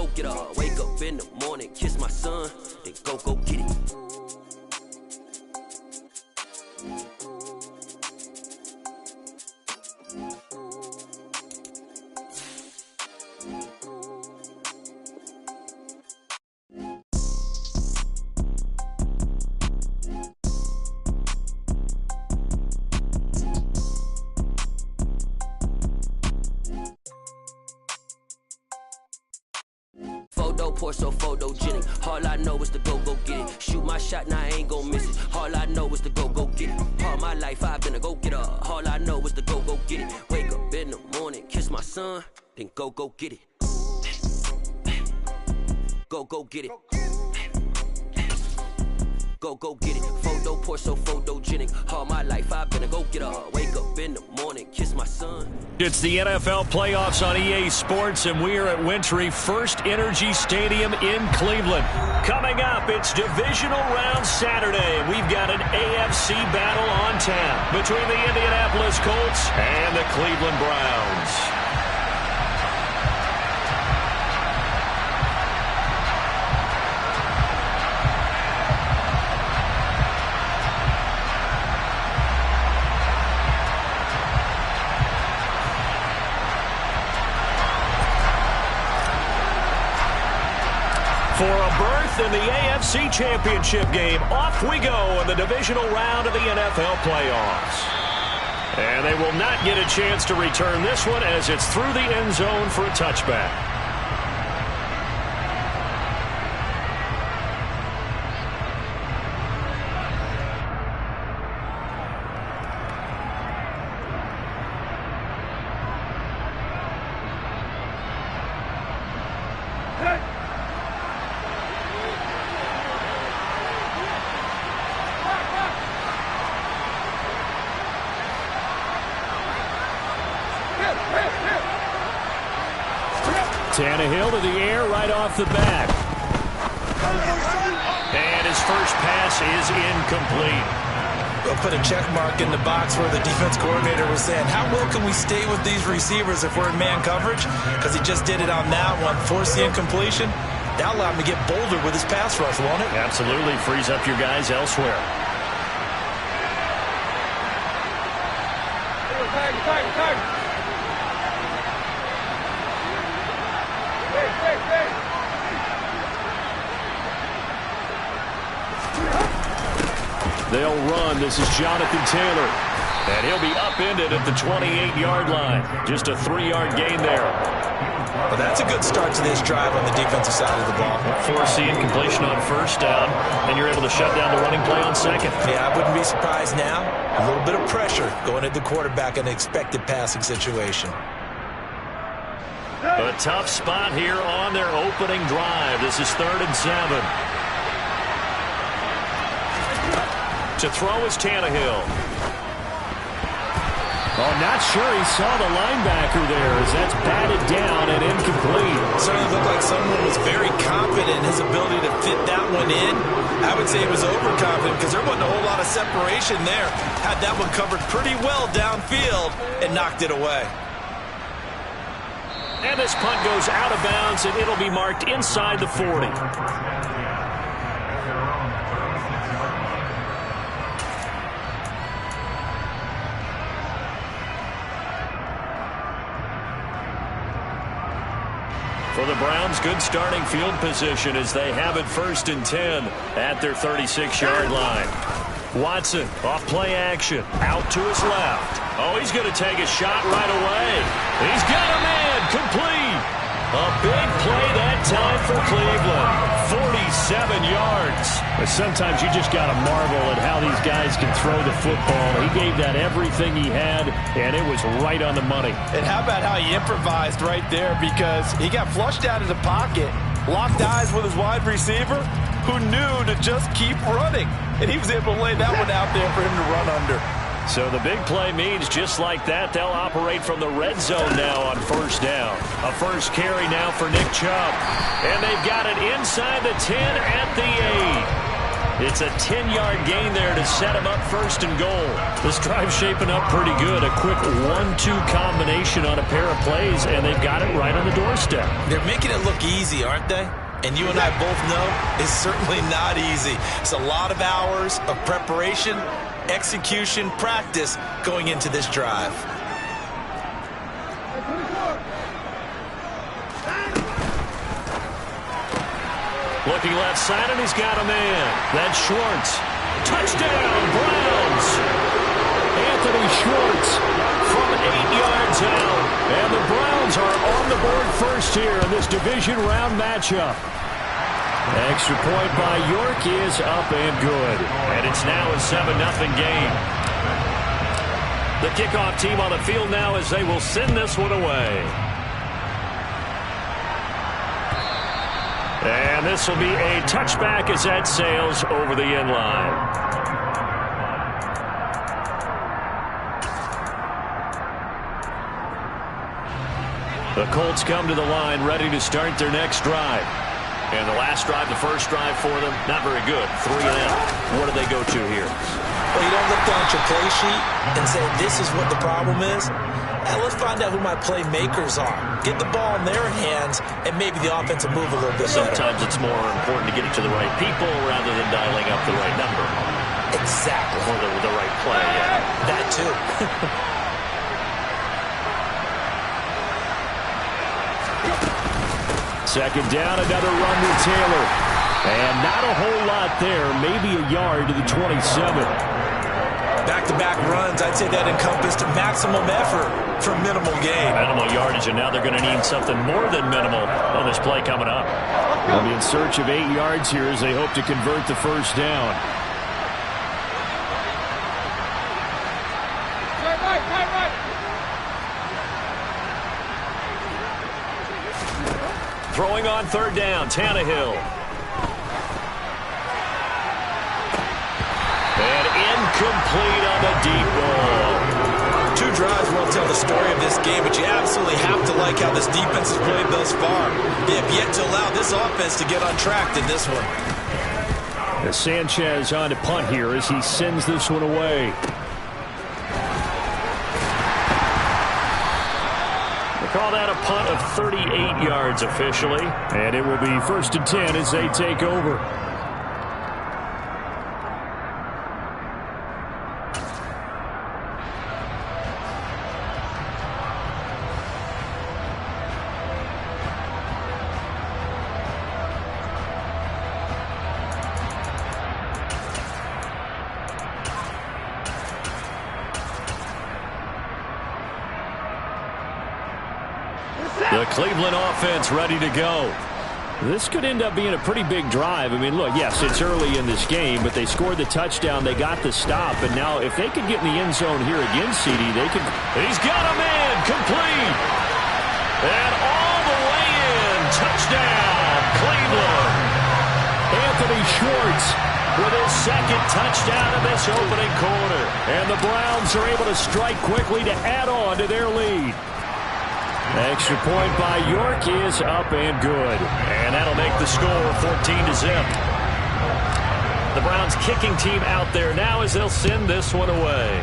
go get up. Wake up in the morning, kiss my son, then go get it. Pour so photogenic. All I know is to go get it. Shoot my shot, now I ain't gon' miss it. All I know is to go get it. All my life I've been a go-getter. All I know is to go get it. Wake up in the morning, kiss my son, then go get it. Go get it. Go get it. Photo pour so photogenic. All my life I've been a go-getter. Wake up in the morning, kiss my son. It's the NFL playoffs on EA Sports, and we are at Wintry First Energy Stadium in Cleveland. Coming up, it's divisional round Saturday. We've got an AFC battle on tap between the Indianapolis Colts and the Cleveland Browns. For a berth in the AFC Championship game, off we go in the divisional round of the NFL playoffs. And they will not get a chance to return this one as it's through the end zone for a touchback. Tannehill to the air right off the bat. And his first pass is incomplete. We'll put a check mark in the box where the defense coordinator was saying, how well can we stay with these receivers if we're in man coverage? Because he just did it on that one, forced the incompletion. That'll allow him to get bolder with his pass rush, won't it? Absolutely. Frees up your guys elsewhere. They'll run. This is Jonathan Taylor. And he'll be upended at the 28-yard line. Just a 3-yard gain there. Well, that's a good start to this drive on the defensive side of the ball. Force the incompletion on first down, and you're able to shut down the running play on second. Yeah, I wouldn't be surprised now. A little bit of pressure going at the quarterback in an expected passing situation. A tough spot here on their opening drive. This is 3rd and 7. To throw is Tannehill. Oh, not sure he saw the linebacker there as that's batted down and incomplete. Certainly looked like someone was very confident in his ability to fit that one in. I would say he was overconfident because there wasn't a whole lot of separation there. Had that one covered pretty well downfield and knocked it away. And this punt goes out of bounds, and it'll be marked inside the 40. For the Browns, good starting field position as they have it 1st and 10 at their 36-yard line. Watson, off play action, out to his left. Oh, he's going to take a shot right away. He's got a man, complete. A big play that time for Cleveland. 47 yards. But sometimes you just got to marvel at how these guys can throw the football. He gave that everything he had, and it was right on the money. And how about how he improvised right there, because he got flushed out of the pocket, locked eyes with his wide receiver, who knew to just keep running. And he was able to lay that one out there for him to run under. So the big play means just like that, they'll operate from the red zone now on first down. A first carry now for Nick Chubb. And they've got it inside the 10 at the 8. It's a 10-yard gain there to set him up first and goal. This drive's shaping up pretty good. A quick 1-2 combination on a pair of plays, and they've got it right on the doorstep. They're making it look easy, aren't they? And you and I both know it's certainly not easy. It's a lot of hours of preparation, execution, practice going into this drive. Looking left side, and he's got a man. That's Schwartz. Touchdown, Browns! Anthony Schwartz from 8 yards out. And the Browns are on the board first here in this division round matchup. Extra point by York is up and good. And it's now a 7-0 game. The kickoff team on the field now as they will send this one away. And this will be a touchback as that sails over the end line. The Colts come to the line ready to start their next drive. And the last drive, the first drive for them, not very good. 3 and out. What do they go to here? Well, you don't look down at your play sheet and say, this is what the problem is. Now let's find out who my playmakers are. Get the ball in their hands, and maybe the offense will move a little bit better. Sometimes it's more important to get it to the right people rather than dialing up the right number. Exactly. Or the right play, yeah. That too. Second down, another run with Taylor. And not a whole lot there, maybe a yard to the 27. Back-to-back runs, I'd say that encompassed maximum effort for minimal gain. Minimal yardage, and now they're going to need something more than minimal on this play coming up. They'll be in search of 8 yards here as they hope to convert the first down. Throwing on third down, Tannehill. And incomplete on the deep ball. 2 drives won't tell the story of this game, but you absolutely have to like how this defense has played thus far. They have yet to allow this offense to get on track in this one. As Sanchez on to punt here as he sends this one away. Call that a punt of 38 yards officially. And it will be 1st and 10 as they take over. The Cleveland offense ready to go. This could end up being a pretty big drive. I mean, look, yes, it's early in this game, but they scored the touchdown. They got the stop. And now if they could get in the end zone here again, CD, they could. He's got a man complete. And all the way in. Touchdown, Cleveland. Anthony Schwartz with his second touchdown of this opening quarter. And the Browns are able to strike quickly to add on to their lead. Extra point by York is up and good. And that'll make the score 14-0. The Browns kicking team out there now as they'll send this one away.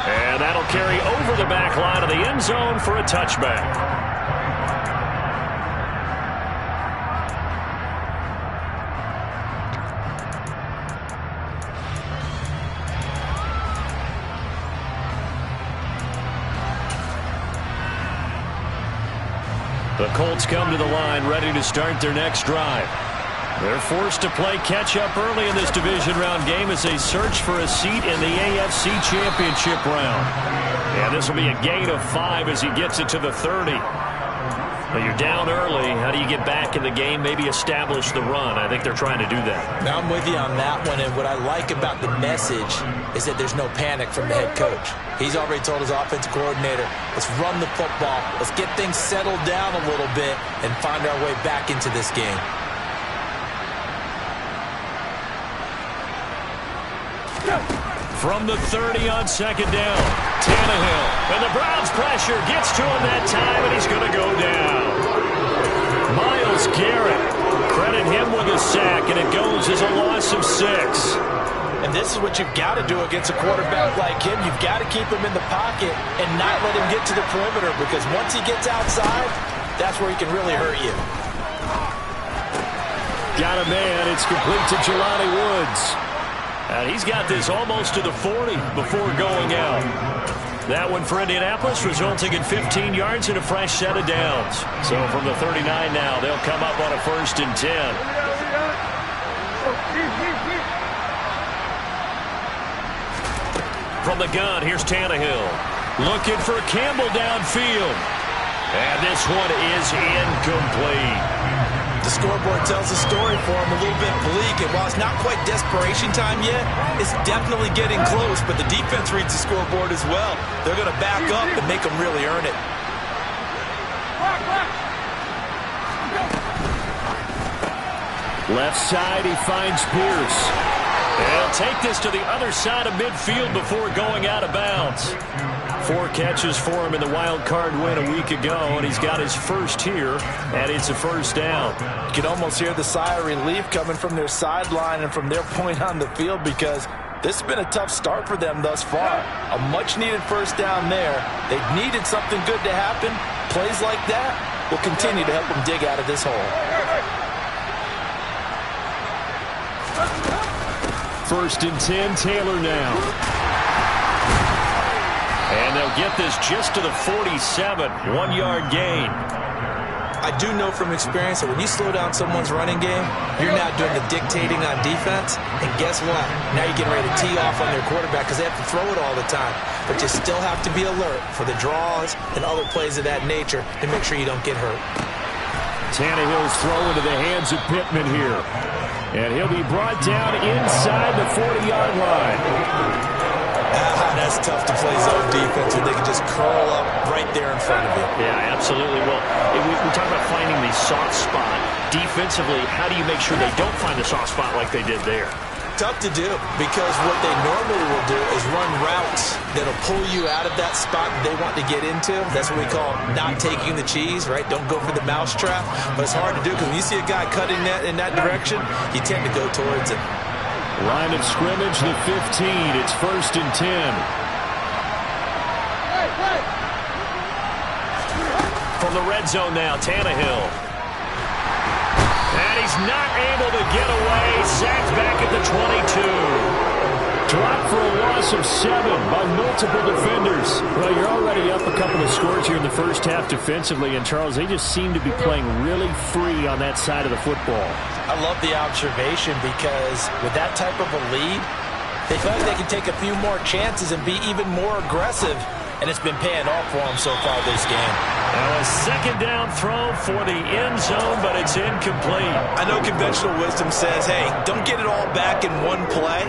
And that'll carry over the back line of the end zone for a touchback. The Colts come to the line ready to start their next drive. They're forced to play catch-up early in this division round game as they search for a seat in the AFC Championship round. And this will be a gain of 5 as he gets it to the 30. But you're down early. How do you get back in the game, maybe establish the run? I think they're trying to do that. Now I'm with you on that one, and what I like about the message is that there's no panic from the head coach. He's already told his offensive coordinator, let's run the football, let's get things settled down a little bit and find our way back into this game. From the 30 on second down, Tannehill. And the Browns pressure gets to him that time, and he's going to go down. Myles Garrett is a loss of 6. And this is what you've got to do against a quarterback like him. You've got to keep him in the pocket and not let him get to the perimeter, because once he gets outside, that's where he can really hurt you. Got a man. It's complete to Jelani Woods. And he's got this almost to the 40 before going out. That one for Indianapolis, resulting in 15 yards and a fresh set of downs. So from the 39 now, they'll come up on a 1st and 10. From the gun, here's Tannehill. Looking for Campbell downfield. And this one is incomplete. The scoreboard tells a story for him, a little bit bleak. And while it's not quite desperation time yet, it's definitely getting close. But the defense reads the scoreboard as well. They're going to back up and make them really earn it. Left side, he finds Pierce. He'll take this to the other side of midfield before going out of bounds. 4 catches for him in the wild card win a week ago, and he's got his first here, and it's a 1st down. You can almost hear the sigh of relief coming from their sideline and from their point on the field, because this has been a tough start for them thus far. A much-needed 1st down there. They needed something good to happen. Plays like that will continue to help them dig out of this hole. 1st and 10, Taylor now. And they'll get this just to the 47, 1-yard gain. I do know from experience that when you slow down someone's running game, you're not doing the dictating on defense. And guess what? Now you're getting ready to tee off on their quarterback because they have to throw it all the time. But you still have to be alert for the draws and other plays of that nature to make sure you don't get hurt. Tannehill's throw into the hands of Pittman here. And he'll be brought down inside the 40-yard line. That's tough to play zone defense when they can just curl up right there in front of you. Yeah, absolutely. Well, we talk about finding the soft spot. Defensively, how do you make sure they don't find the soft spot like they did there? Tough to do, because what they normally will do is run routes that'll pull you out of that spot that they want to get into. That's what we call not taking the cheese, right? Don't go for the mousetrap. But it's hard to do because when you see a guy cutting that in that direction, you tend to go towards it. Line of scrimmage, the 15. It's 1st and 10. From the red zone now, Tannehill. And he's not able to get away. Sacked back at the 22. Dropped for a loss of 7 by multiple defenders. Well, you're already up a couple of scores here in the first half defensively. And, Charles, they just seem to be playing really free on that side of the football. I love the observation, because with that type of a lead, they feel like they can take a few more chances and be even more aggressive. And it's been paying off for them so far this game. Now a 2nd down throw for the end zone, but it's incomplete. I know conventional wisdom says, hey, don't get it all back in one play.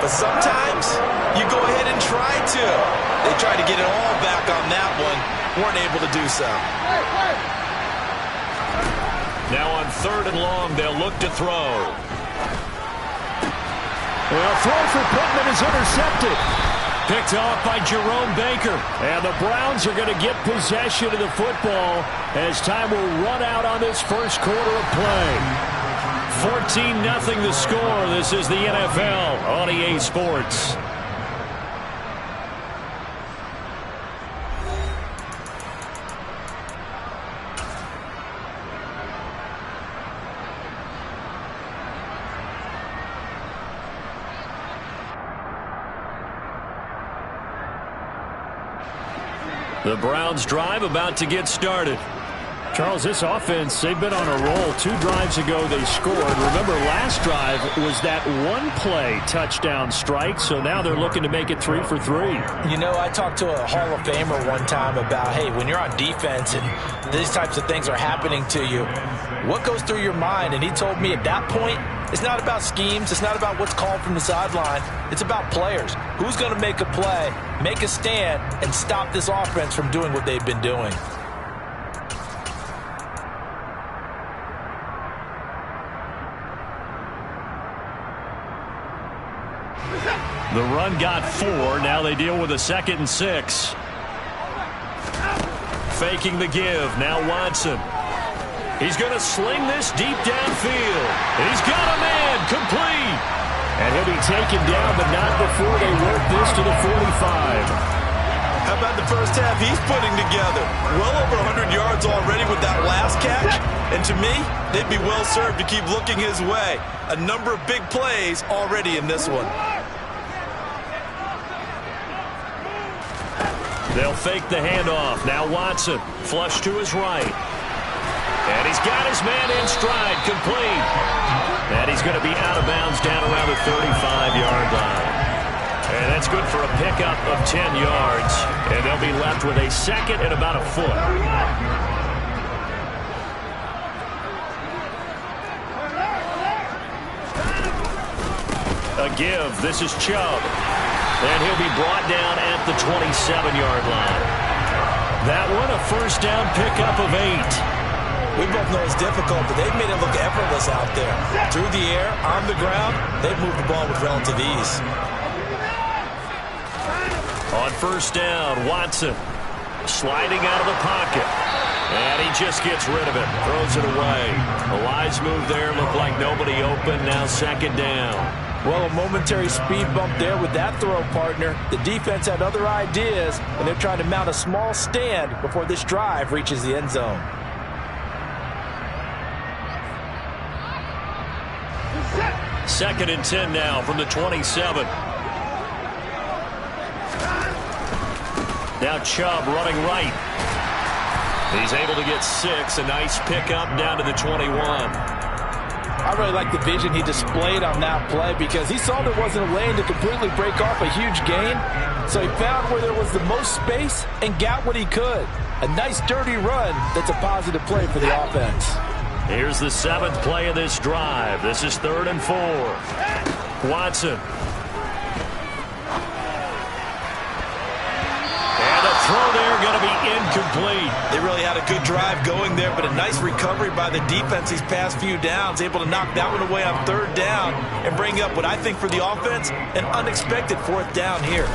But sometimes you go ahead and try to. They tried to get it all back on that one. Weren't able to do so. Now on 3rd and long, they'll look to throw. Well, throw for Pittman is intercepted. Picked off by Jerome Baker. And the Browns are going to get possession of the football as time will run out on this first quarter of play. 14-0 the score. This is the NFL on EA Sports. The Browns drive about to get started. Charles, this offense, they've been on a roll. 2 drives ago they scored. Remember, last drive was that one-play touchdown strike, so now they're looking to make it 3 for 3. You know, I talked to a Hall of Famer one time about, hey, when you're on defense and these types of things are happening to you, what goes through your mind? And he told me at that point, it's not about schemes. It's not about what's called from the sideline. It's about players. Who's going to make a play, make a stand, and stop this offense from doing what they've been doing? The run got 4. Now they deal with a 2nd and 6. Faking the give. Now Watson. He's going to sling this deep downfield. He's got a man complete. And he'll be taken down, but not before they work this to the 45. How about the first half he's putting together? Well over 100 yards already with that last catch. And to me, they'd be well served to keep looking his way. A number of big plays already in this one. They'll fake the handoff. Now Watson, flush to his right. And he's got his man in stride, complete. And he's going to be out of bounds down around the 35-yard line. And that's good for a pickup of 10 yards. And they'll be left with a second and about a foot. A give. This is Chubb. And he'll be brought down at the 27-yard line. That one, a first down pickup of 8. We both know it's difficult, but they've made it look effortless out there. Through the air, on the ground, they've moved the ball with relative ease. On first down, Watson sliding out of the pocket. And he just gets rid of it, throws it away. A wise move there, looked like nobody open, now second down. Well, a momentary speed bump there with that throw, partner. The defense had other ideas, and they're trying to mount a small stand before this drive reaches the end zone. Second and 10 now from the 27. Now Chubb running right. He's able to get 6. A nice pickup down to the 21. I really like the vision he displayed on that play because he saw there wasn't a lane to completely break off a huge gain. So he found where there was the most space and got what he could. A nice dirty run that's a positive play for the offense. Here's the 7th play of this drive. This is 3rd and 4. Watson. And a throw there going to be incomplete. They really had a good drive going there, but a nice recovery by the defense these past few downs. Able to knock that one away on 3rd down and bring up what I think for the offense, an unexpected 4th down here.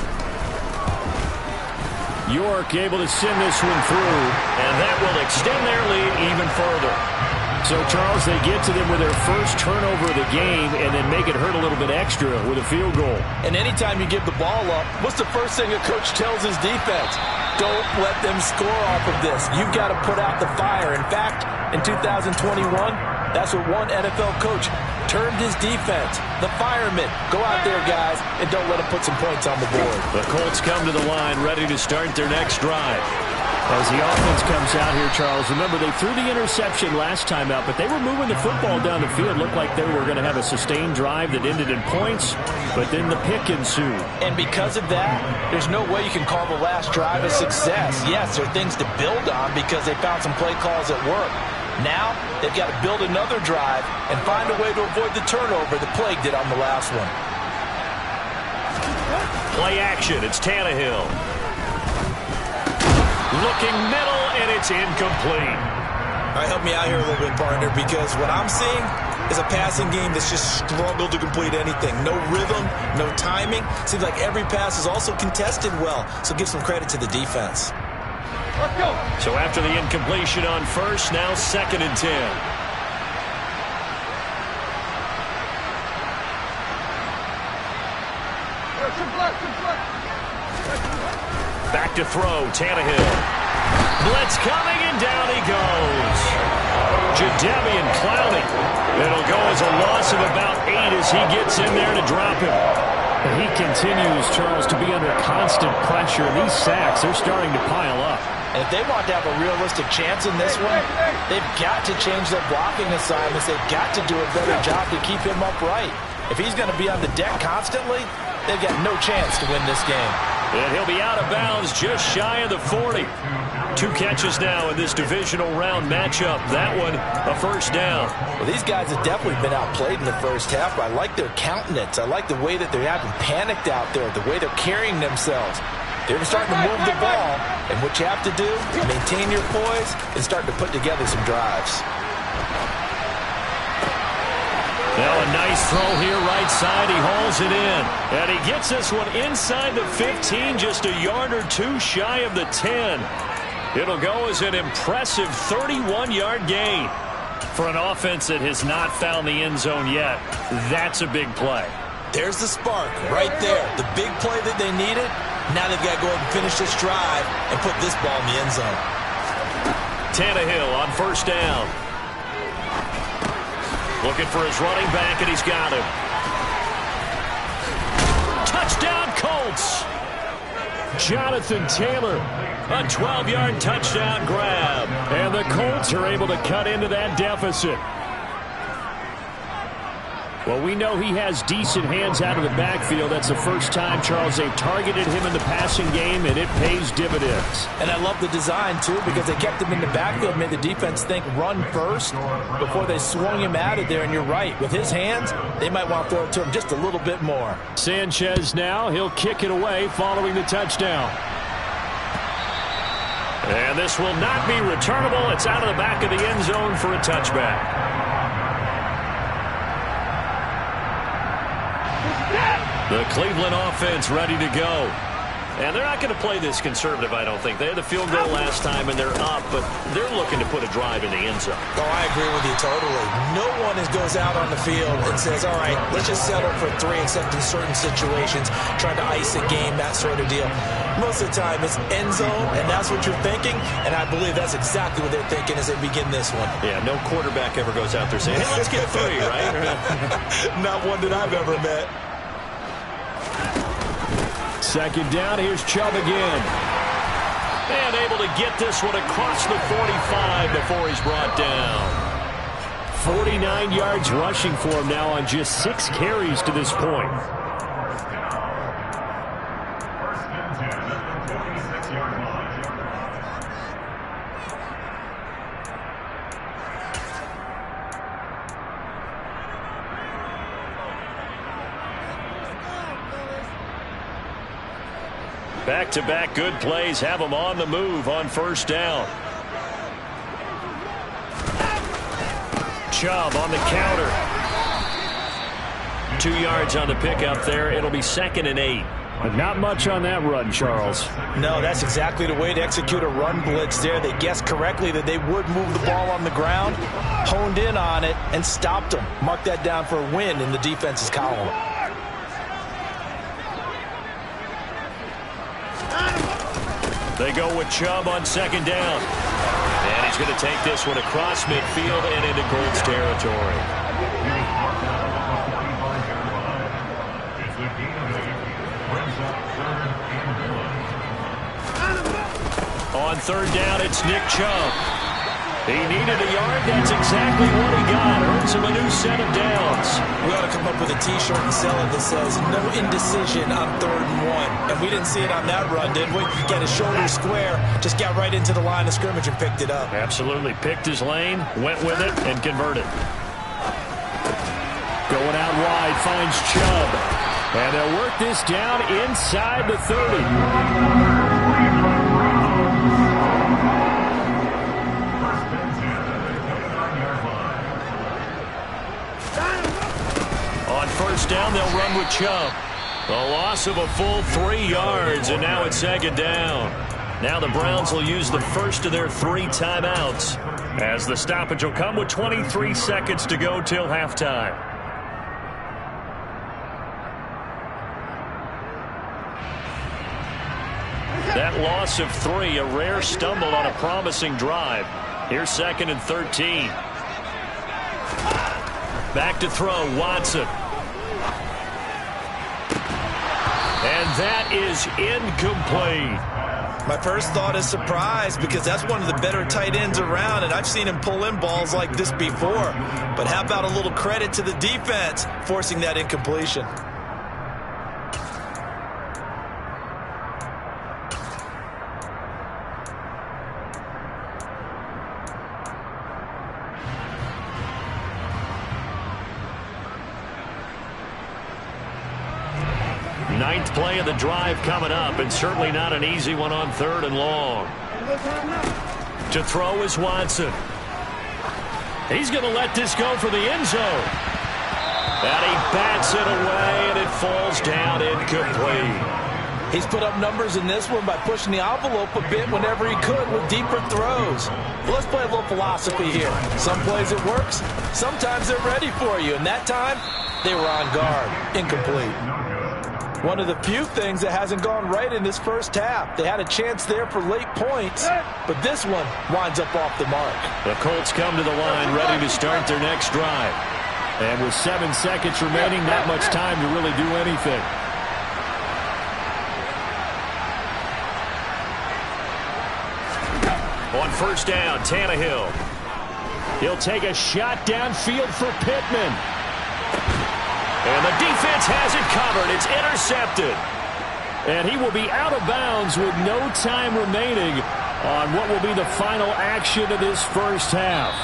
York able to send this one through. And that will extend their lead even further. So, Charles, they get to them with their first turnover of the game and then make it hurt a little bit extra with a field goal. And anytime you give the ball up, what's the first thing a coach tells his defense? Don't let them score off of this. You've got to put out the fire. In fact, in 2021, that's what one NFL coach termed his defense. The firemen. Go out there, guys, and don't let them put some points on the board. The Colts come to the line ready to start their next drive. As the offense comes out here, Charles, remember they threw the interception last time out, but they were moving the football down the field. Looked like they were going to have a sustained drive that ended in points, but then the pick ensued. And because of that, there's no way you can call the last drive a success. Yes, there are things to build on because they found some play calls at work. Now, they've got to build another drive and find a way to avoid the turnover the plague did on the last one. Play action. It's Tannehill. Looking middle, and it's incomplete. All right, help me out here a little bit, partner, because what I'm seeing is a passing game that's just struggled to complete anything. No rhythm, no timing. Seems like every pass is also contested well, so give some credit to the defense. Let's go. So after the incompletion on first, now 2nd and 10. Back to throw, Tannehill. Blitz coming, and down he goes. Jadeveon Clowney. It'll go as a loss of about 8 as he gets in there to drop him. And he continues, Charles, to be under constant pressure. These sacks, they're starting to pile up. And if they want to have a realistic chance in this one, they've got to change their blocking assignments. They've got to do a better job to keep him upright. If he's going to be on the deck constantly, they've got no chance to win this game. And he'll be out of bounds just shy of the 40. 2 catches now in this divisional round matchup. That one, a first down. Well, these guys have definitely been outplayed in the first half, but I like their countenance. I like the way that they haven't panicked out there, the way they're carrying themselves. They're starting to move the ball, and what you have to do, maintain your poise, and start to put together some drives. Now a nice throw here right side. He hauls it in. And he gets this one inside the 15, just a yard or 2 shy of the 10. It'll go as an impressive 31-yard gain. For an offense that has not found the end zone yet, that's a big play. There's the spark right there. The big play that they needed. Now they've got to go ahead and finish this drive and put this ball in the end zone. Tannehill on first down. Looking for his running back, and he's got him. Touchdown, Colts! Jonathan Taylor, a 12-yard touchdown grab. And the Colts are able to cut into that deficit. Well, we know he has decent hands out of the backfield. That's the first time, Charles, they've targeted him in the passing game, and it pays dividends. And I love the design, too, because they kept him in the backfield, made the defense think run first before they swung him out of there. And you're right, with his hands, they might want to throw it to him just a little bit more. Sanchez now, he'll kick it away following the touchdown. And this will not be returnable. It's out of the back of the end zone for a touchback. The Cleveland offense ready to go. And they're not going to play this conservative, I don't think. They had the field goal last time, and they're up, but they're looking to put a drive in the end zone. Oh, I agree with you totally. No one goes out on the field and says, all right, let's just settle for 3, except in certain situations, trying to ice a game, that sort of deal. Most of the time, it's end zone, and that's what you're thinking, and I believe that's exactly what they're thinking as they begin this one. Yeah, no quarterback ever goes out there saying, hey, let's get 3, right? Not one that I've ever met. Second down, here's Chubb again. And able to get this one across the 45 before he's brought down. 49 yards rushing for him now on just 6 carries to this point. Back-to-back good plays have them on the move on first down. Chubb on the counter. 2 yards on the pickup there. It'll be 2nd and 8. But not much on that run, Charles. No, that's exactly the way to execute a run blitz there. They guessed correctly that they would move the ball on the ground, honed in on it, and stopped them. Mark that down for a win in the defense's column. They go with Chubb on second down. And he's going to take this one across midfield and into Colts territory. On third down, it's Nick Chubb. He needed a yard. That's exactly what he got. Earns him a new set of downs. We ought to come up with a T-shirt and sell it that says, no indecision on 3rd and 1. And we didn't see it on that run, did we? Got his shoulder square, just got right into the line of scrimmage and picked it up. Absolutely. Picked his lane, went with it, and converted. Going out wide, finds Chubb. And they'll work this down inside the 30. First down, they'll run with Chubb. A loss of a full 3 yards, and now it's 2nd down. Now the Browns will use the first of their 3 timeouts, as the stoppage will come with 23 seconds to go till halftime. That loss of 3, a rare stumble on a promising drive. Here's 2nd and 13. Back to throw, Watson. And that is incomplete. My first thought is surprise, because that's one of the better tight ends around, and I've seen him pull in balls like this before. But how about a little credit to the defense forcing that incompletion? Ninth play of the drive coming up, and certainly not an easy one on 3rd and long. To throw is Watson. He's going to let this go for the end zone. And he bats it away, and it falls down incomplete. He's put up numbers in this one by pushing the envelope a bit whenever he could with deeper throws. But let's play a little philosophy here. Some plays it works, sometimes they're ready for you, and that time they were on guard. Incomplete. One of the few things that hasn't gone right in this first half. They had a chance there for late points, but this one winds up off the mark. The Colts come to the line ready to start their next drive. And with 7 seconds remaining, not much time to really do anything. On first down, Tannehill. He'll take a shot downfield for Pittman. And the defense has it covered. It's intercepted. And he will be out of bounds with no time remaining on what will be the final action of this first half.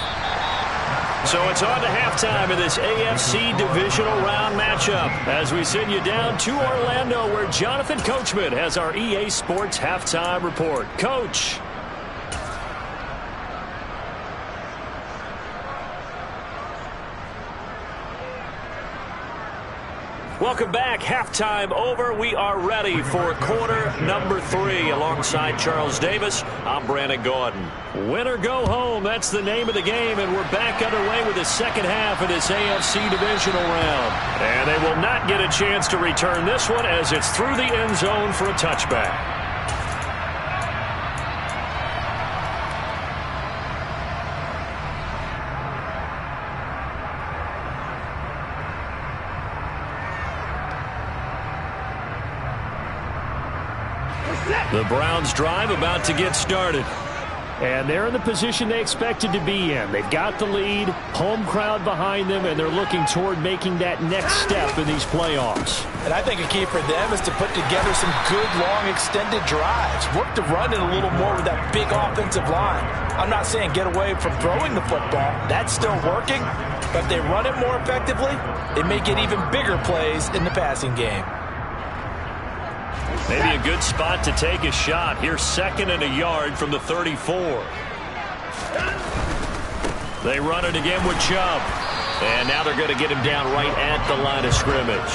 So it's on to halftime of this AFC divisional round matchup as we send you down to Orlando where Jonathan Coachman has our EA Sports halftime report. Coach. Welcome back. Halftime over. We are ready for quarter number 3 alongside Charles Davis. I'm Brandon Gaudin. Win or go home. That's the name of the game, and we're back underway with the second half of this AFC divisional round. And they will not get a chance to return this one as it's through the end zone for a touchback. The Browns drive about to get started. And they're in the position they expected to be in. They've got the lead, home crowd behind them, and they're looking toward making that next step in these playoffs. And I think a key for them is to put together some good, long, extended drives. Work the run in a little more with that big offensive line. I'm not saying get away from throwing the football. That's still working. But if they run it more effectively, they may get even bigger plays in the passing game. Maybe a good spot to take a shot. Here's 2nd and a yard from the 34. They run it again with Chubb. And now they're going to get him down right at the line of scrimmage.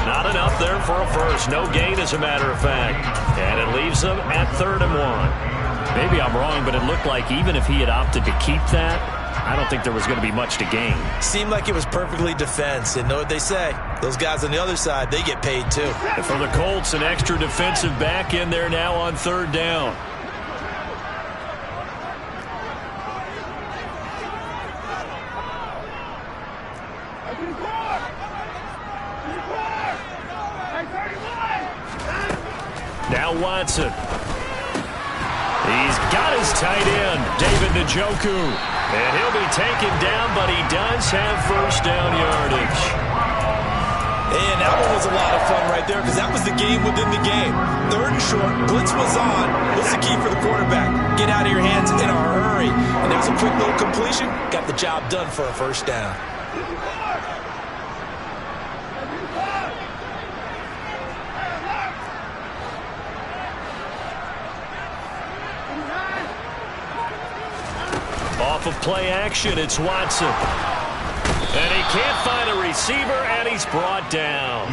Not enough there for a first. No gain, as a matter of fact. And it leaves them at 3rd and 1. Maybe I'm wrong, but it looked like even if he had opted to keep that, I don't think there was going to be much to gain. Seemed like it was perfectly defense. And know what they say? Those guys on the other side, they get paid too. And for the Colts, an extra defensive back in there now on 3rd down. Now Watson. He's got his tight end, David Njoku. And he'll be taken down, but he does have first down yardage. And that one was a lot of fun right there because that was the game within the game. 3rd and short, blitz was on. What's the key for the quarterback? Get out of your hands in a hurry. And there's a quick little completion. Got the job done for a first down. Off of play action, it's Watson. And he can't find a receiver, and he's brought down.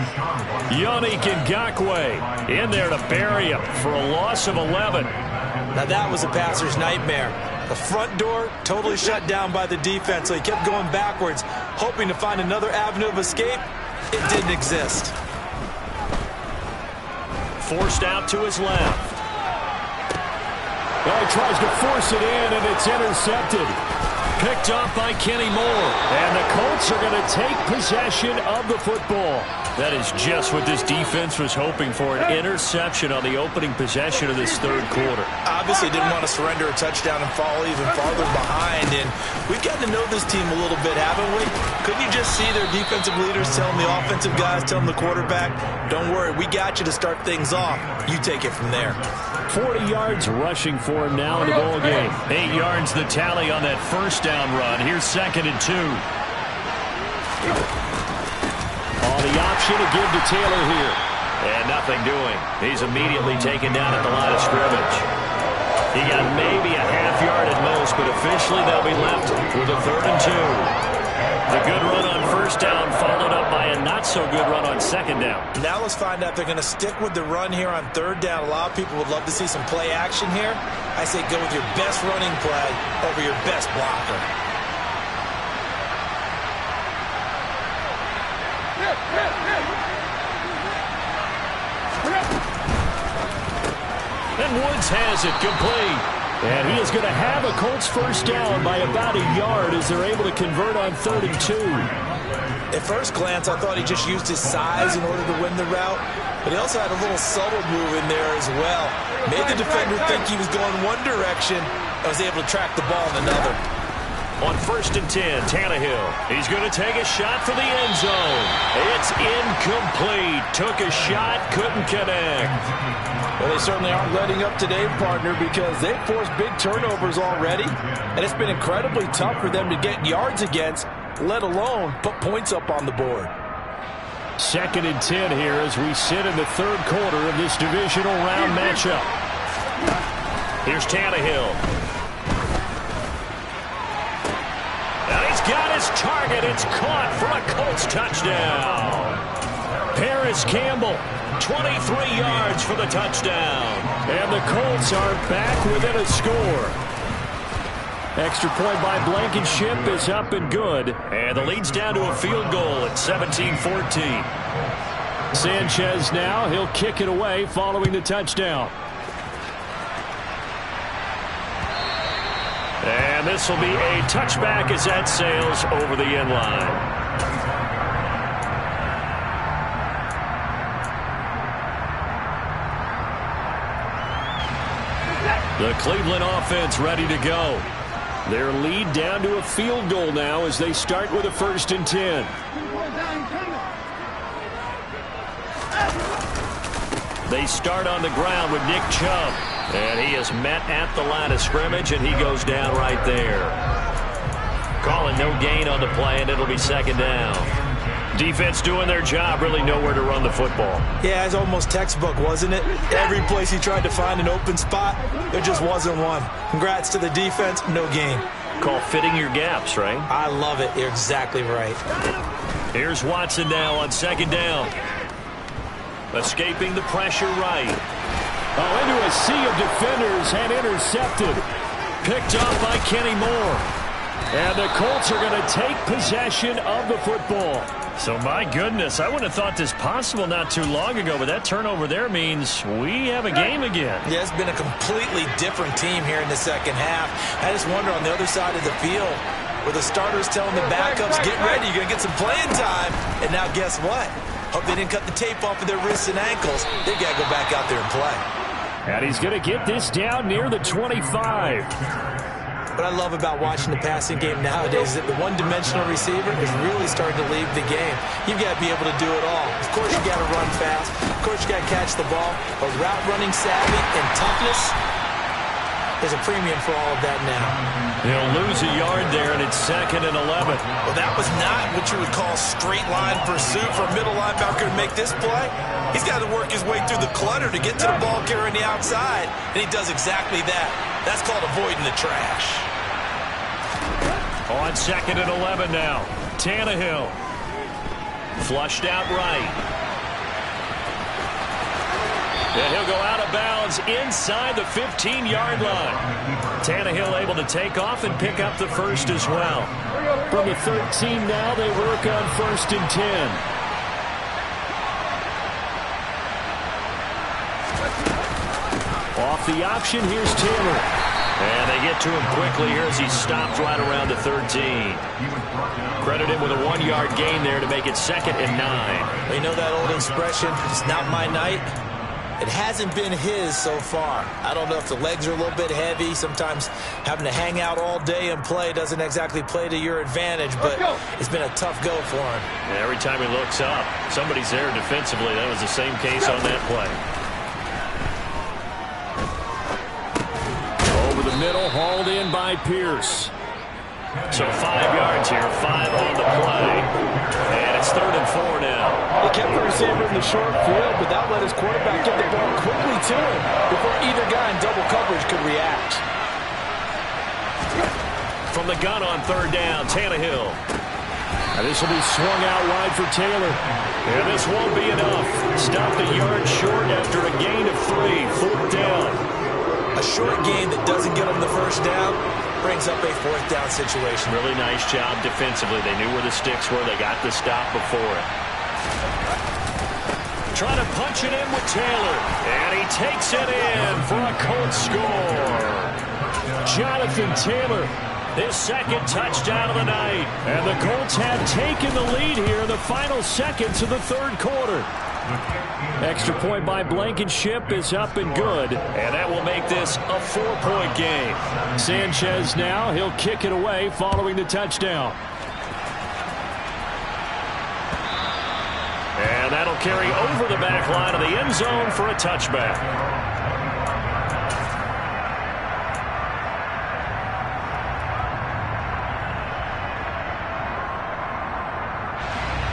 Yannick Ngakoue in there to bury him for a loss of 11. Now that was a passer's nightmare. The front door totally shut down by the defense, so he kept going backwards, hoping to find another avenue of escape. It didn't exist. Forced out to his left. Well, he tries to force it in, and it's intercepted. Picked off by Kenny Moore. And the Colts are going to take possession of the football. That is just what this defense was hoping for, an interception on the opening possession of this 3rd quarter. Obviously didn't want to surrender a touchdown and fall even farther behind. And we've gotten to know this team a little bit, haven't we? Couldn't you just see their defensive leaders telling the offensive guys, telling the quarterback, don't worry, we got you to start things off. You take it from there. 40 yards rushing for him now in the ball game. 8 yards the tally on that first down run. Here's 2nd and 2. On the option to give to Taylor here. And nothing doing. He's immediately taken down at the line of scrimmage. He got maybe a half yard at most, but officially they'll be left with a 3rd and 2. The good run on first down followed up by a not-so-good run on second down. Now let's find out if they're going to stick with the run here on third down. A lot of people would love to see some play action here. I say go with your best running play over your best blocker. And Woods has it complete. And he is going to have a Colts first down by about a yard as they're able to convert on 3rd and 2. At first glance, I thought he just used his size in order to win the route, but he also had a little subtle move in there as well. Made the defender think he was going one direction and was able to track the ball in another. On 1st and 10, Tannehill. He's going to take a shot for the end zone. It's incomplete. Took a shot, couldn't connect. Well, they certainly aren't letting up today, partner, because they've forced big turnovers already, and it's been incredibly tough for them to get yards against, let alone put points up on the board. 2nd and 10 here as we sit in the 3rd quarter of this divisional round matchup. Here's Tannehill. Now he's got his target. It's caught for a Colts touchdown. Paris Campbell, 23 yards for the touchdown. And the Colts are back within a score. Extra point by Blankenship is up and good. And the lead's down to a field goal at 17-14. Sanchez now, he'll kick it away following the touchdown. And this will be a touchback as that sails over the end line. The Cleveland offense ready to go. Their lead down to a field goal now as they start with a 1st and 10. They start on the ground with Nick Chubb. And he is met at the line of scrimmage, and he goes down right there. Calling no gain on the play, and it'll be 2nd down. Defense doing their job, really nowhere to run the football. Yeah, it's almost textbook, wasn't it? Every place he tried to find an open spot, there just wasn't one. Congrats to the defense, no gain. Call fitting your gaps, right? I love it. You're exactly right. Here's Watson now on 2nd down. Escaping the pressure right. Oh, into a sea of defenders and intercepted. Picked off by Kenny Moore. And the Colts are going to take possession of the football. So, my goodness, I wouldn't have thought this possible not too long ago, but that turnover there means we have a game again. Yeah, it's been a completely different team here in the second half. I just wonder on the other side of the field where the starters telling the backups, get ready, you're going to get some playing time. And now guess what? Hope they didn't cut the tape off of their wrists and ankles. They got to go back out there and play. And he's going to get this down near the 25. What I love about watching the passing game nowadays is that the one-dimensional receiver is really starting to leave the game. You've got to be able to do it all. Of course, you got to run fast. Of course, you got to catch the ball. But route running savvy and toughness, there's a premium for all of that now. He'll lose a yard there, and it's 2nd and 11. Well, that was not what you would call straight line pursuit for a middle linebacker to make this play. He's got to work his way through the clutter to get to the ball carrier on the outside, and he does exactly that. That's called avoiding the trash. On 2nd and 11 now. Tannehill. Flushed out right. And he'll go out of bounds inside the 15-yard line. Tannehill able to take off and pick up the first as well. From the 13 now, they work on 1st and 10. Off the option, here's Taylor. And they get to him quickly here as he stopped right around the 13. Credit him with a 1-yard gain there to make it 2nd and 9. You know that old expression, it's not my night? It hasn't been his so far. I don't know if the legs are a little bit heavy. Sometimes having to hang out all day and play doesn't exactly play to your advantage, but it's been a tough go for him. And every time he looks up, somebody's there defensively. That was the same case on that play. Over the middle, hauled in by Pierce. So 5 yards here, 5 on the play. And it's 3rd and 4 now. They kept the receiver in the short field, but that let his quarterback get the ball quickly to him before either guy in double coverage could react. From the gun on 3rd down, Tannehill. And this will be swung out wide for Taylor. And this won't be enough. Stopped a yard short after a gain of 3. 4th down. A short gain that doesn't get them the first down brings up a 4th down situation. Really nice job defensively. They knew where the sticks were. They got the stop before it. Trying to punch it in with Taylor. And he takes it in for a Colts score. Jonathan Taylor, his second touchdown of the night. And the Colts have taken the lead here in the final seconds of the third quarter. Extra point by Blankenship is up and good. And that will make this a 4-point game. Sanchez now, he'll kick it away following the touchdown. And that'll carry over the back line of the end zone for a touchback.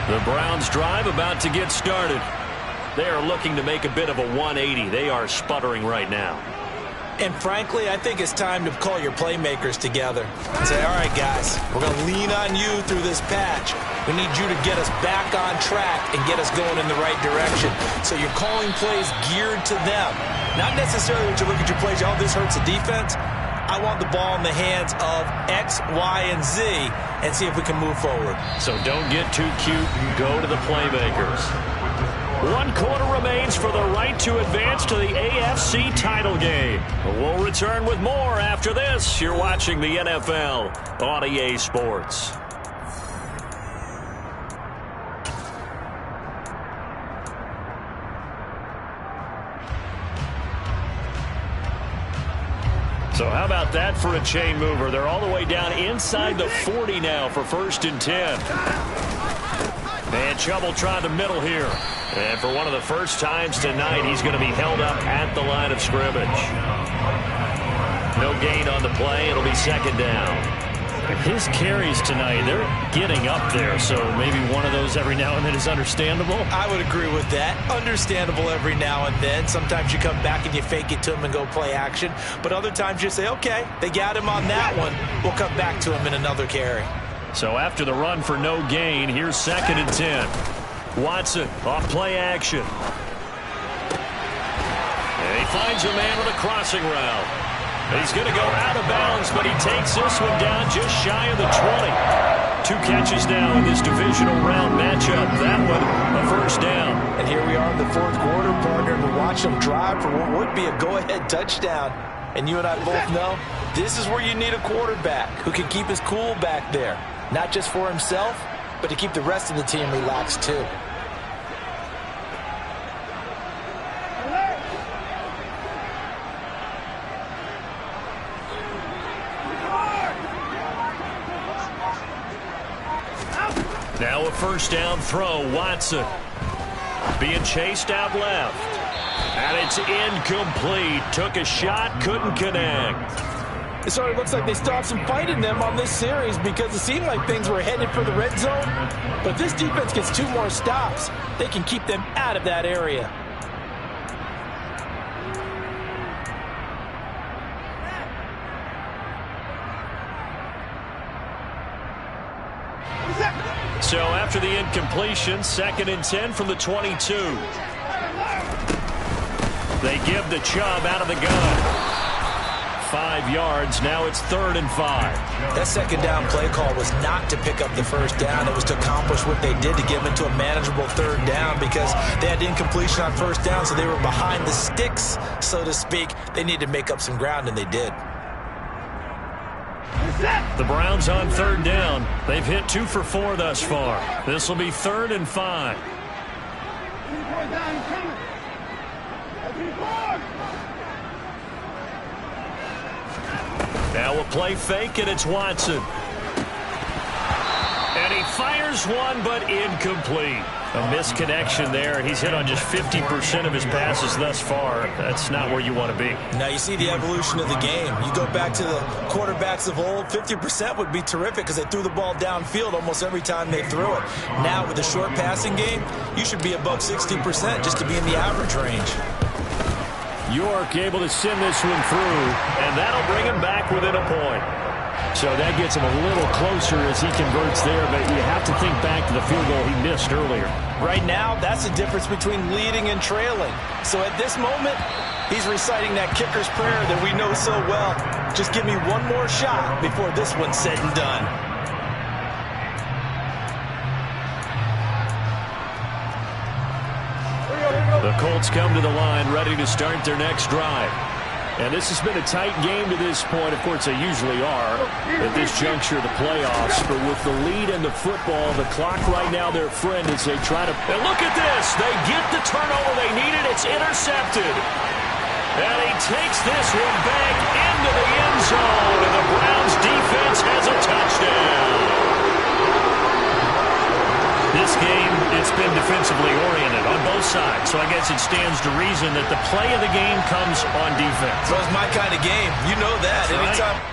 The Browns drive about to get started. They are looking to make a bit of a 180. They are sputtering right now. And frankly, I think it's time to call your playmakers together and say, all right, guys, we're going to lean on you through this patch. We need you to get us back on track and get us going in the right direction. So you're calling plays geared to them. Not necessarily when you look at your plays, oh, this hurts the defense. I want the ball in the hands of X, Y, and Z and see if we can move forward. So don't get too cute and go to the playmakers. 1 quarter remains for the right to advance to the AFC title game. We'll return with more after this. You're watching the NFL on EA Sports. So how about that for a chain mover? They're all the way down inside the 40 now for 1st and 10. And Chubb trying the middle here. And for one of the first times tonight, he's going to be held up at the line of scrimmage. No gain on the play. It'll be 2nd down. His carries tonight, they're getting up there, so maybe one of those every now and then is understandable. I would agree with that. Understandable every now and then. Sometimes you come back and you fake it to him and go play action. But other times you say, okay, they got him on that one. We'll come back to him in another carry. So after the run for no gain, here's 2nd and 10. Watson off play action. And he finds a man with a crossing route. He's going to go out of bounds, but he takes this one down just shy of the 20. 2 catches now in this divisional round matchup. That one, a 1st down. And here we are in the 4th quarter, partner, to watch them drive for what would be a go-ahead touchdown. And you and I both know this is where you need a quarterback who can keep his cool back there. Not just for himself, but to keep the rest of the team relaxed too. Now a 1st down throw, Watson. Being chased out left. And it's incomplete. Took a shot, couldn't connect. It sort of looks like they stopped some fight in them on this series because it seemed like things were headed for the red zone. But if this defense gets 2 more stops, they can keep them out of that area. So after the incompletion, 2nd and 10 from the 22. They give the Chubb out of the gun. 5 yards. Now it's 3rd and 5. That 2nd down play call was not to pick up the 1st down. It was to accomplish what they did to get them into a manageable 3rd down because they had incompletion on 1st down, so they were behind the sticks, so to speak. They needed to make up some ground, and they did. The Browns on 3rd down. They've hit 2 for 4 thus far. This will be 3rd and 5. Now a play fake, and it's Watson. And he fires one, but incomplete. A misconnection there. He's hit on just 50% of his passes thus far. That's not where you want to be. Now you see the evolution of the game. You go back to the quarterbacks of old, 50% would be terrific because they threw the ball downfield almost every time they threw it. Now with the short passing game, you should be above 60% just to be in the average range. York able to send this one through, and that'll bring him back within a point. So that gets him a little closer as he converts there, but you have to think back to the field goal he missed earlier. Right now, that's the difference between leading and trailing. So at this moment, he's reciting that kicker's prayer that we know so well. Just give me one more shot before this one's said and done. The Colts come to the line ready to start their next drive. And this has been a tight game to this point. Of course, they usually are at this juncture of the playoffs. But with the lead in the football, the clock right now their friend as they try to... And look at this. They get the turnover they needed. It's intercepted. And he takes this one back into the end zone. And the Browns defense has a touchdown. This game, it's been defensively oriented on both sides. So I guess it stands to reason that the play of the game comes on defense. So it's my kind of game. You know that. That's right. Anytime.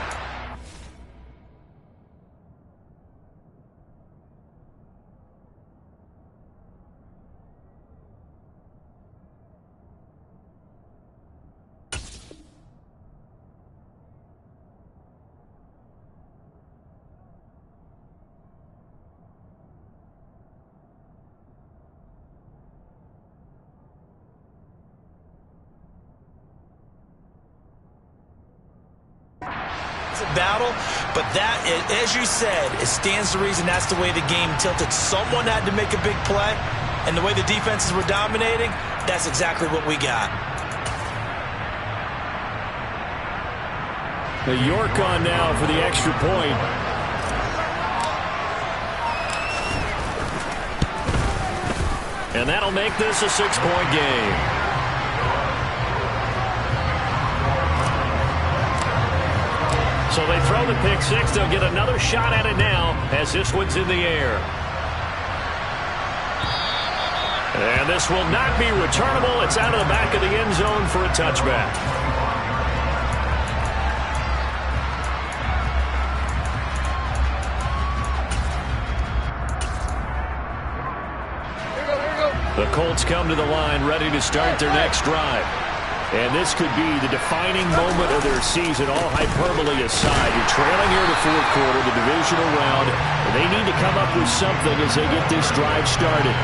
Battle, but that, as you said, it stands to reason that's the way the game tilted. Someone had to make a big play, and the way the defenses were dominating, that's exactly what we got. The York on now for the extra point. And that'll make this a 6-point game. So they throw the pick six. They'll get another shot at it now as this one's in the air. And this will not be returnable. It's out of the back of the end zone for a touchback. The Colts come to the line ready to start their next drive. And this could be the defining moment of their season, all hyperbole aside. You're trailing here in the fourth quarter, the divisional round, and they need to come up with something as they get this drive started.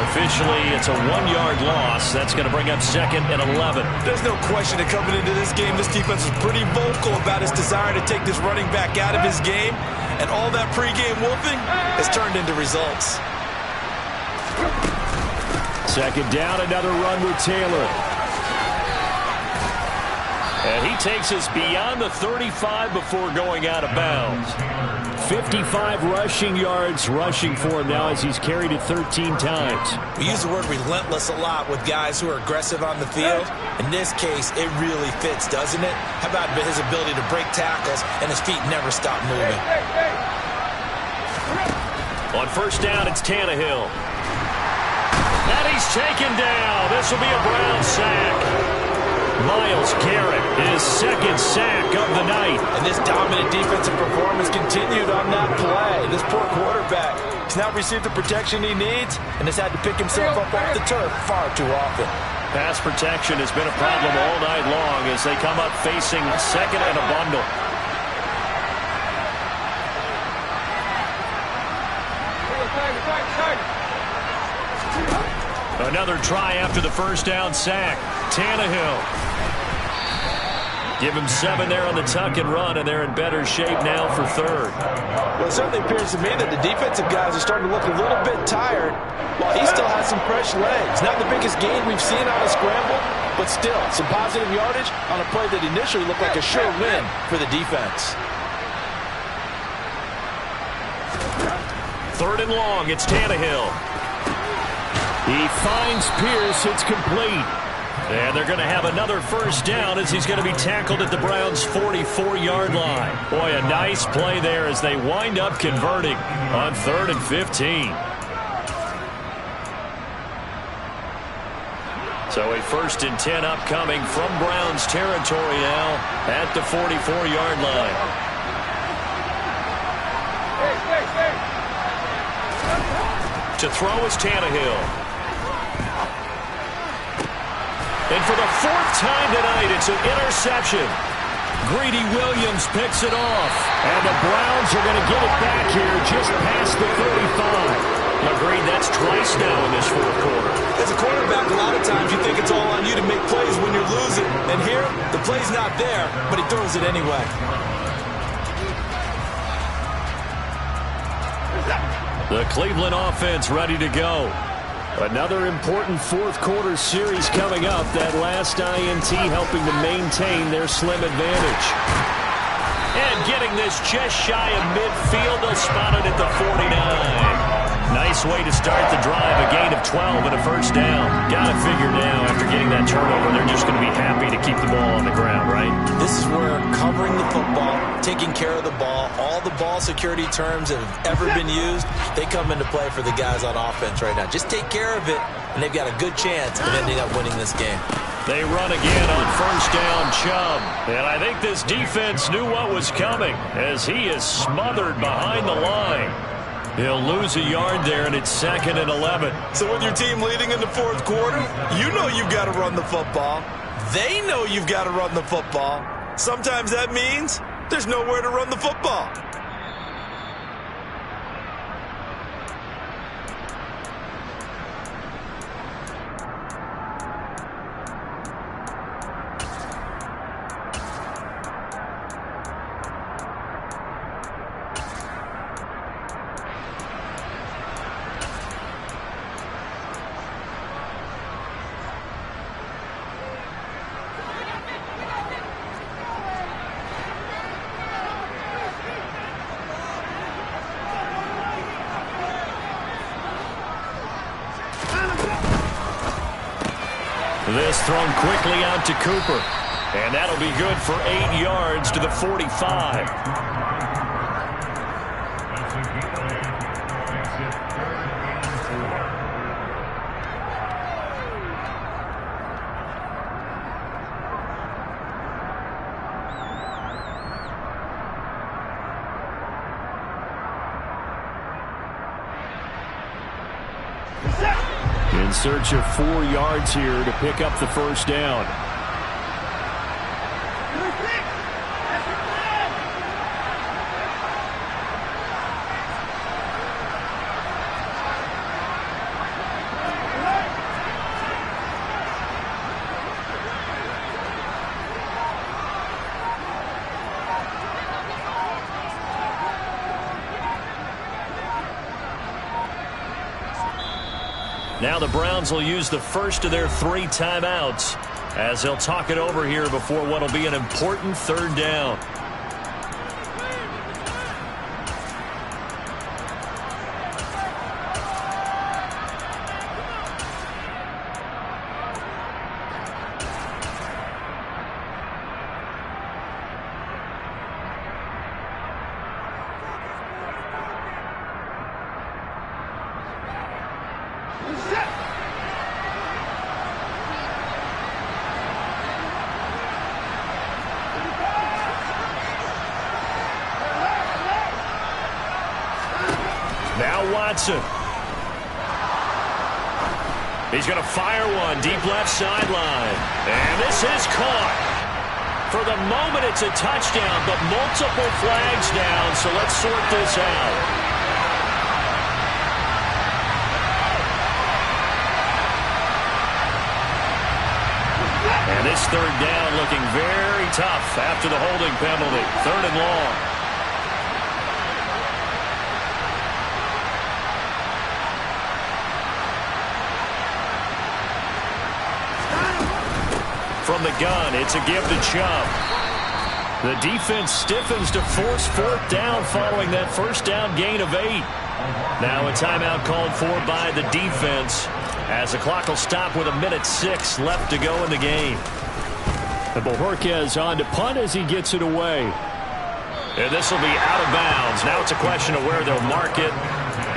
Officially, it's a 1-yard loss. That's going to bring up 2nd and 11. There's no question that coming into this game, this defense is pretty vocal about his desire to take this running back out of his game, and all that pregame wolfing has turned into results. 2nd down, another run with Taylor. And he takes us beyond the 35 before going out of bounds. 55 rushing yards rushing for him now as he's carried it 13 times. We use the word relentless a lot with guys who are aggressive on the field. In this case, it really fits, doesn't it? How about his ability to break tackles and his feet never stop moving? On 1st down, it's Tannehill. And he's taken down. This will be a Brown sack. Myles Garrett, his 2nd sack of the night. And this dominant defensive performance continued on that play. This poor quarterback has now received the protection he needs and has had to pick himself up off the turf far too often. Pass protection has been a problem all night long as they come up facing 2nd and a bundle. Another try after the 1st down sack. Tannehill. Give him 7 there on the tuck and run, and they're in better shape now for 3rd. Well, it certainly appears to me that the defensive guys are starting to look a little bit tired, while he still has some fresh legs. Not the biggest gain we've seen on a scramble, but still some positive yardage on a play that initially looked like a sure win for the defense. 3rd and long, it's Tannehill. He finds Pierce, it's complete. And they're going to have another 1st down as he's going to be tackled at the Browns' 44-yard line. Boy, a nice play there as they wind up converting on 3rd and 15. So a 1st and 10 upcoming from Browns territory now at the 44-yard line. To throw is Tannehill. And for the 4th time tonight, it's an interception. Greedy Williams picks it off. And the Browns are going to get it back here just past the 35. Agreed, that's twice now in this fourth quarter. As a quarterback, a lot of times you think it's all on you to make plays when you're losing. And here, the play's not there, but he throws it anyway. The Cleveland offense ready to go. Another important fourth quarter series coming up. That last INT helping to maintain their slim advantage. And getting this just shy of midfield, they'll spot it at the 49. Nice way to start the drive, a gain of 12 and a first down. Got to figure now, after getting that turnover, they're just going to be happy to keep the ball on the ground, right? This is where covering the football, taking care of the ball, all the ball security terms that have ever been used, they come into play for the guys on offense right now. Just take care of it, and they've got a good chance of ending up winning this game. They run again on first down, Chubb. And I think this defense knew what was coming as he is smothered behind the line. He'll lose a yard there, and it's 2nd and 11. So with your team leading in the fourth quarter, you know you've got to run the football. They know you've got to run the football. Sometimes that means there's nowhere to run the football. This thrown quickly out to Cooper. And that'll be good for 8 yards to the 45. In search of 4 yards here to pick up the first down. Now the Browns will use the first of their 3 timeouts as they'll talk it over here before what will be an important third down. Now Watson. He's going to fire one deep left sideline. And this is caught. For the moment, it's a touchdown, but multiple flags down, so let's sort this out. And this third down looking very tough after the holding penalty. 3rd and long. From the gun, it's a give to Chubb. The defense stiffens to force 4th down following that first down gain of 8. Now a timeout called for by the defense as the clock will stop with 1:06 left to go in the game. And Bojorquez on to punt as he gets it away. And this will be out of bounds. Now it's a question of where they'll mark it.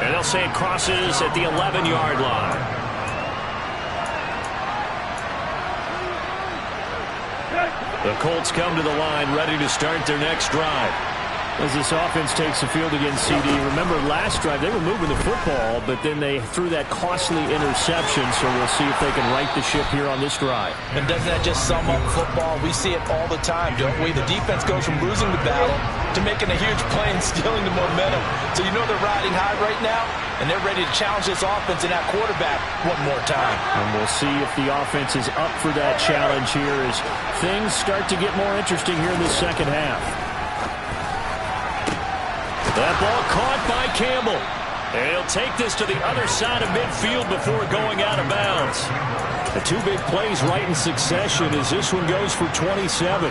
And they'll say it crosses at the 11-yard line. The Colts come to the line ready to start their next drive. As this offense takes the field against CD. Remember, last drive, they were moving the football, but then they threw that costly interception, so we'll see if they can right the ship here on this drive. And doesn't that just sum up football? We see it all the time, don't we? The defense goes from losing the battle to making a huge play and stealing the momentum. So you know they're riding high right now, and they're ready to challenge this offense and that quarterback one more time. And we'll see if the offense is up for that challenge here as things start to get more interesting here in the second half. That ball caught by Campbell. And he'll take this to the other side of midfield before going out of bounds. The two big plays right in succession as this one goes for 27.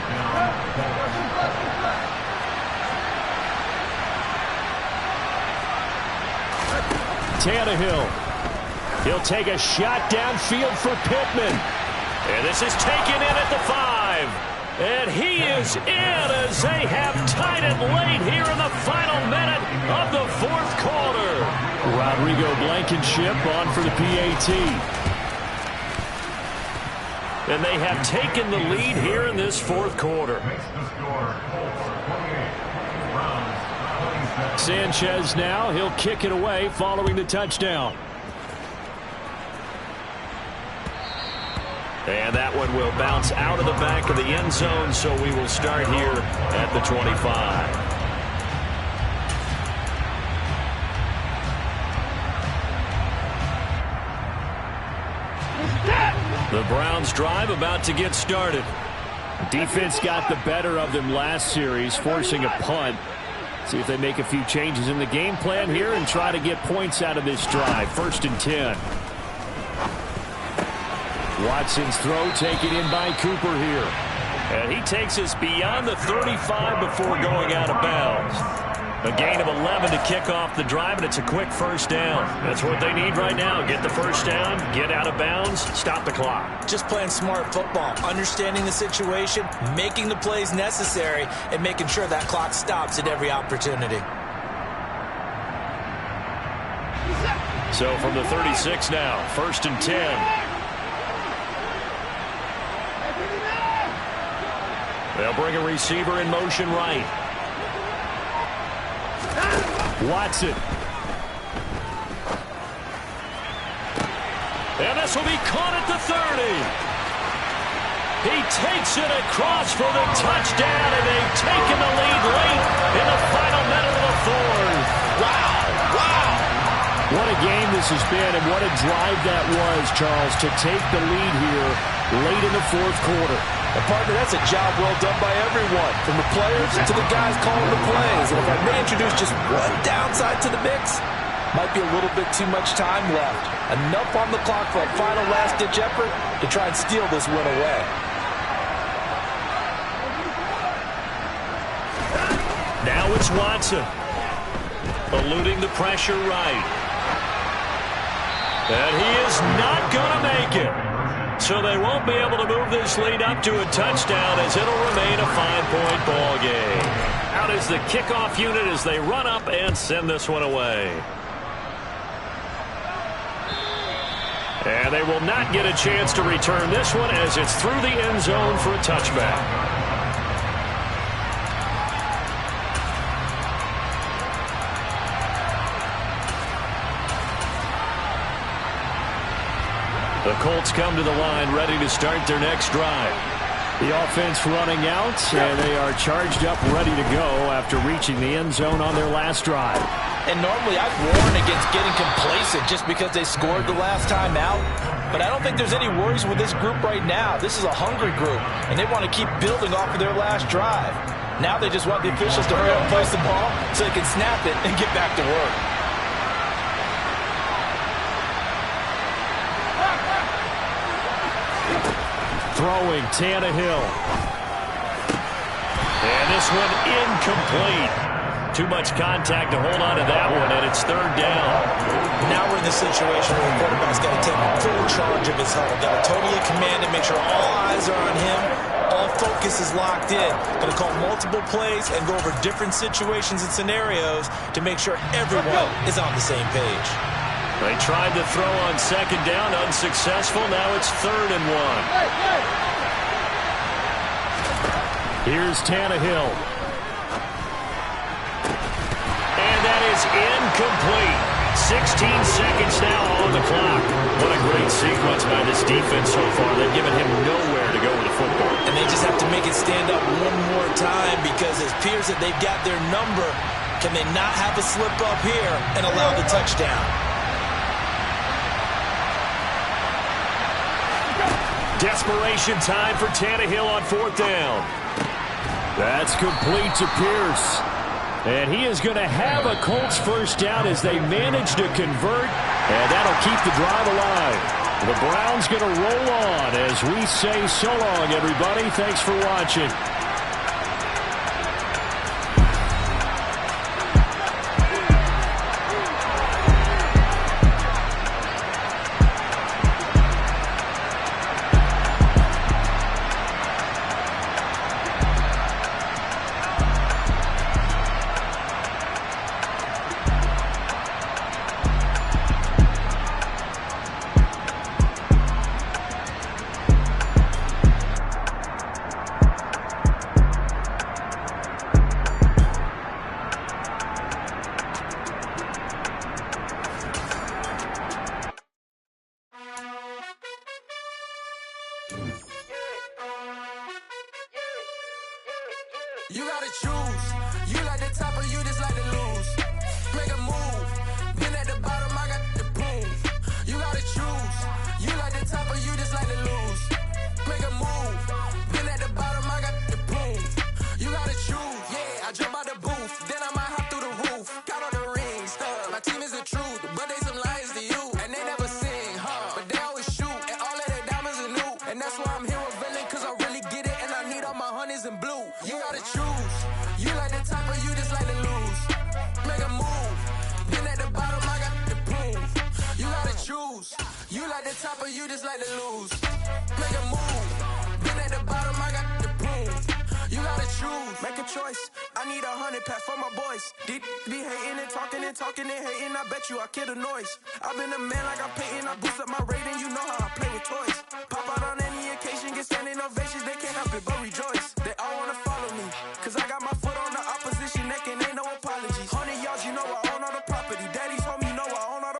Tannehill. He'll take a shot downfield for Pittman. And this is taken in at the 5. And he is in as they have tied it late here in the final minute of the fourth quarter. Rodrigo Blankenship on for the PAT. And they have taken the lead here in this fourth quarter. Sanchez now. He'll kick it away following the touchdown. And that one will bounce out of the back of the end zone, so we will start here at the 25. The Browns drive about to get started. Defense got the better of them last series, forcing a punt. See if they make a few changes in the game plan here and try to get points out of this drive. 1st and 10. Watson's throw taken in by Cooper here. And he takes us beyond the 35 before going out of bounds. A gain of 11 to kick off the drive, and it's a quick first down. That's what they need right now. Get the first down, get out of bounds, stop the clock. Just playing smart football, understanding the situation, making the plays necessary, and making sure that clock stops at every opportunity. So from the 36 now, 1st and 10. They'll bring a receiver in motion right. Watson. And this will be caught at the 30. He takes it across for the touchdown, and they've taken the lead late in the final minute of the fourth. Wow, wow. What a game this has been, and what a drive that was, Charles, to take the lead here late in the fourth quarter. And partner, that's a job well done by everyone, from the players to the guys calling the plays. And if I may introduce just one downside to the mix, might be a little bit too much time left. Enough on the clock for a final last-ditch effort to try and steal this win away. Now it's Watson, eluding the pressure right. And he is not going to make it. So they won't be able to move this lead up to a touchdown as it'll remain a 5-point ball game. Out is the kickoff unit as they run up and send this one away. And they will not get a chance to return this one as it's through the end zone for a touchback. The Colts come to the line ready to start their next drive. The offense running out, and they are charged up, ready to go after reaching the end zone on their last drive. And normally I'd warn against getting complacent just because they scored the last time out. But I don't think there's any worries with this group right now. This is a hungry group, and they want to keep building off of their last drive. Now they just want the officials to hurry up and place the ball so they can snap it and get back to work. Throwing, Tannehill. And this one incomplete. Too much contact to hold on to that one, and it's 3rd down. Now we're in the situation where the quarterback's got to take full charge of his huddle. Got to totally command it, make sure all eyes are on him. All focus is locked in. Going to call multiple plays and go over different situations and scenarios to make sure everyone is on the same page. They tried to throw on 2nd down, unsuccessful. Now it's 3rd and 1. Here's Tannehill. is incomplete. 16 seconds now on the clock. What a great sequence by this defense so far. They've given him nowhere to go with the football. And they just have to make it stand up one more time because it appears that they've got their number. Can they not have a slip up here and allow the touchdown? Desperation time for Tannehill on 4th down. That's complete to Pierce. And he is going to have a Colts first down as they manage to convert. And that'll keep the drive alive. The Browns going to roll on as we say so long, everybody. Thanks for watching. You gotta choose. You like the top or you just like to lose. Make a move. Been at the bottom, I got the boom. You gotta choose. You like the top or you just like to lose. Make a move. Been at the bottom, I got the boom. You gotta choose. Yeah, I jump out the booth. Then I might hop through the roof. Got on the ring stuff. My team is the truth, but they some liars to you. And they never sing, but they always shoot. And all of their diamonds are new. And that's why I'm here with villain, cause I really get it. And I need all my honeys in blue. You gotta choose. You like the top or you just like to lose. Make a move. Been at the bottom, I got the boom. You gotta choose. You like the top or you just like to lose. Make a move. Been at the bottom, I got the boom. You gotta choose. Make a choice. I need 100 pack for my boys. Be hating and talking and hating. I bet you I kill the noise. I've been a man like I'm Peyton. I boost up my rating. You know